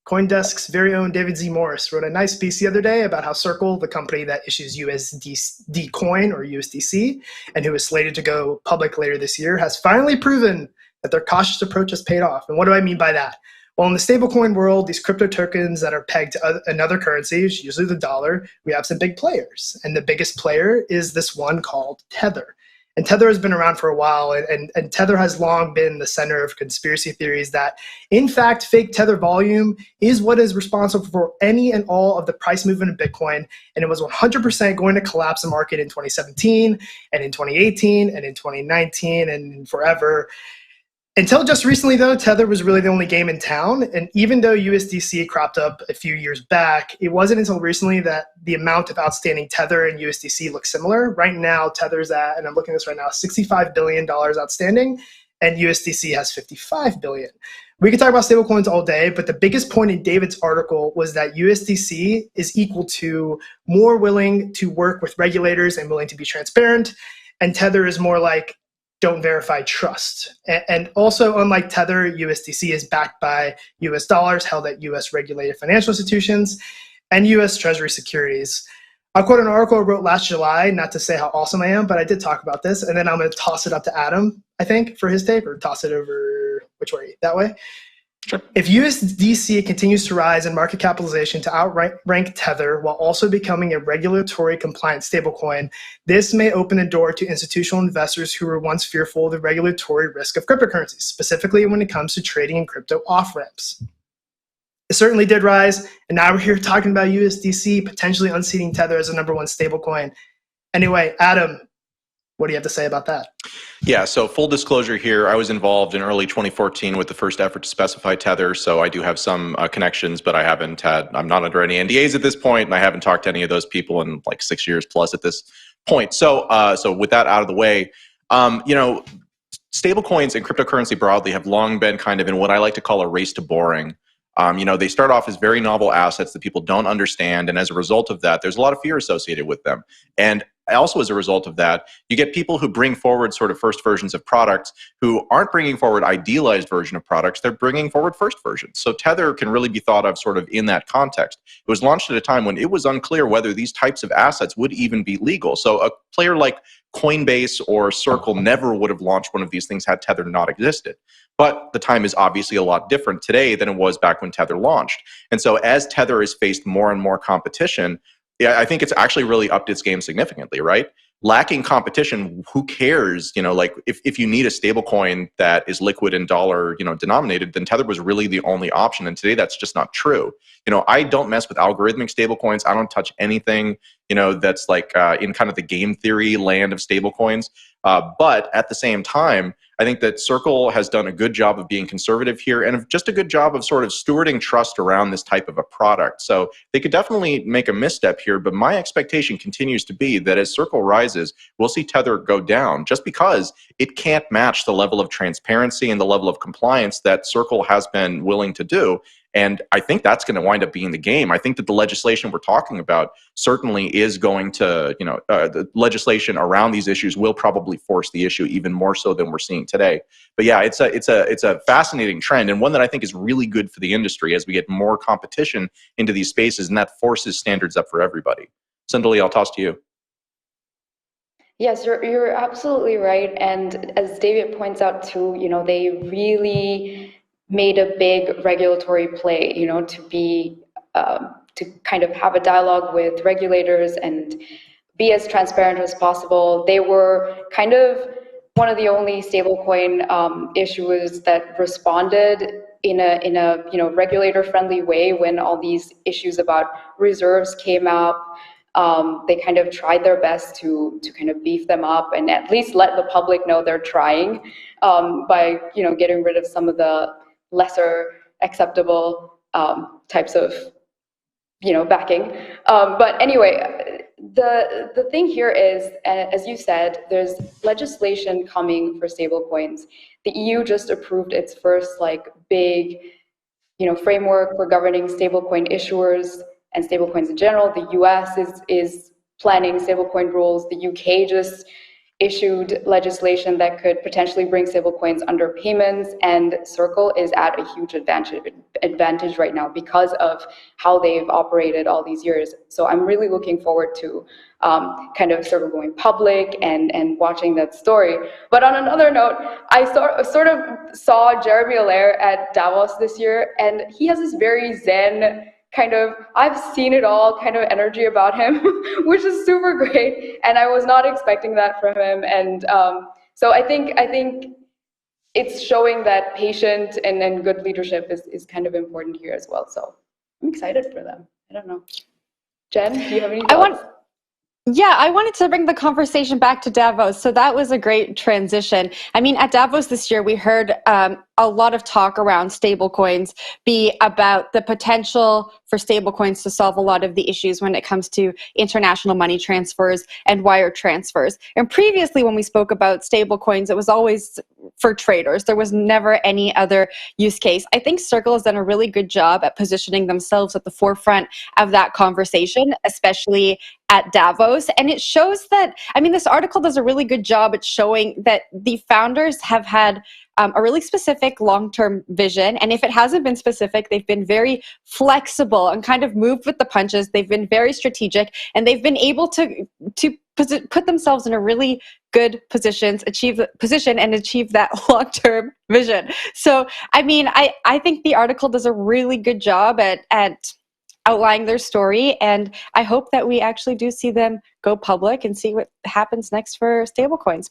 CoinDesk's very own David Z. Morris wrote a nice piece the other day about how Circle, the company that issues USDC coin or USDC, and who is slated to go public later this year, has finally proven that their cautious approach has paid off. And what do I mean by that? Well, in the stablecoin world, these crypto tokens that are pegged to another currency, usually the dollar, we have some big players. And the biggest player is this one called Tether. And Tether has been around for a while, and Tether has long been the center of conspiracy theories that, in fact, fake Tether volume is what is responsible for any and all of the price movement of Bitcoin. And it was 100% going to collapse the market in 2017, and in 2018, and in 2019, and forever. Until just recently, though, Tether was really the only game in town. And even though USDC cropped up a few years back, it wasn't until recently that the amount of outstanding Tether and USDC looks similar. Right now, Tether's at, and I'm looking at this right now, $65 billion outstanding, and USDC has $55 billion. We could talk about stablecoins all day, but the biggest point in David's article was that USDC is equal to more willing to work with regulators and willing to be transparent, and Tether is more like don't verify, trust. And also, unlike Tether, USDC is backed by US dollars held at US regulated financial institutions and US Treasury securities. I'll quote an article I wrote last July, not to say how awesome I am, but I did talk about this. And then I'm going to toss it up to Adam, I think, for his take, or toss it over, which way? That way? Sure. If USDC continues to rise in market capitalization to outrank Tether while also becoming a regulatory compliant stablecoin, this may open the door to institutional investors who were once fearful of the regulatory risk of cryptocurrencies, specifically when it comes to trading in crypto off-ramps. It certainly did rise, and now we're here talking about USDC potentially unseating Tether as the #1 stablecoin. Anyway, Adam, what do you have to say about that? Yeah, so full disclosure here, I was involved in early 2014 with the first effort to specify Tether, so I do have some connections, but I'm not under any NDAs at this point, and I haven't talked to any of those people in like 6 years plus at this point. So with that out of the way, stablecoins and cryptocurrency broadly have long been kind of in what I like to call a race to boring. They start off as very novel assets that people don't understand, and as a result of that, there's a lot of fear associated with them. And also as a result of that, you get people who bring forward sort of first versions of products who aren't bringing forward idealized version of products, they're bringing forward first versions. So Tether can really be thought of sort of in that context. It was launched at a time when it was unclear whether these types of assets would even be legal. So a player like Coinbase or Circle never would have launched one of these things had Tether not existed. But the time is obviously a lot different today than it was back when Tether launched. And so as Tether has faced more and more competition, I think it's actually really upped its game significantly, right? Lacking competition, who cares? Like if you need a stable coin that is liquid and dollar, denominated, then Tether was really the only option. And today that's just not true. I don't mess with algorithmic stable coins. I don't touch anything, that's like in kind of the game theory land of stable coins. But at the same time, I think that Circle has done a good job of being conservative here and just a good job of sort of stewarding trust around this type of a product. So they could definitely make a misstep here, but my expectation continues to be that as Circle rises, we'll see Tether go down just because it can't match the level of transparency and the level of compliance that Circle has been willing to do. And I think that's going to wind up being the game. I think that the legislation we're talking about certainly is going to, the legislation around these issues will probably force the issue even more so than we're seeing today. But yeah, it's a fascinating trend and one that I think is really good for the industry as we get more competition into these spaces, and that forces standards up for everybody. Sindali, I'll toss to you. Yes, you're absolutely right. And as David points out too, they really made a big regulatory play, to kind of have a dialogue with regulators and be as transparent as possible. They were kind of one of the only stablecoin issuers that responded in a regulator-friendly way when all these issues about reserves came up. They kind of tried their best to kind of beef them up and at least let the public know they're trying by getting rid of some of the lesser acceptable types of backing. But anyway, the thing here is, as you said, there's legislation coming for stablecoins. The EU just approved its first big framework for governing stablecoin issuers and stablecoins in general. The US is planning stablecoin rules. The UK just issued legislation that could potentially bring stablecoins under payments, and Circle is at a huge advantage right now because of how they've operated all these years. So I'm really looking forward to kind of Circle going public and watching that story. But on another note, I sort of saw Jeremy Allaire at Davos this year, and he has this very zen kind of, I've seen it all kind of energy about him, which is super great. And I was not expecting that from him. And so I think it's showing that patient and good leadership is kind of important here as well. So I'm excited for them. I don't know. Jen, do you have any thoughts? Yeah, I wanted to bring the conversation back to Davos. So that was a great transition. I mean, at Davos this year, we heard a lot of talk around stablecoins be about the potential for stablecoins to solve a lot of the issues when it comes to international money transfers and wire transfers. And previously, when we spoke about stablecoins, it was always for traders. There was never any other use case. I think Circle has done a really good job at positioning themselves at the forefront of that conversation, especially at Davos. And it shows that, I mean, this article does a really good job at showing that the founders have had a really specific long-term vision. And if it hasn't been specific, they've been very flexible and kind of moved with the punches. They've been very strategic, and they've been able to put themselves in a really good position and achieve that long-term vision. So, I mean, I think the article does a really good job at outlining their story, and I hope that we actually do see them go public and see what happens next for stablecoins.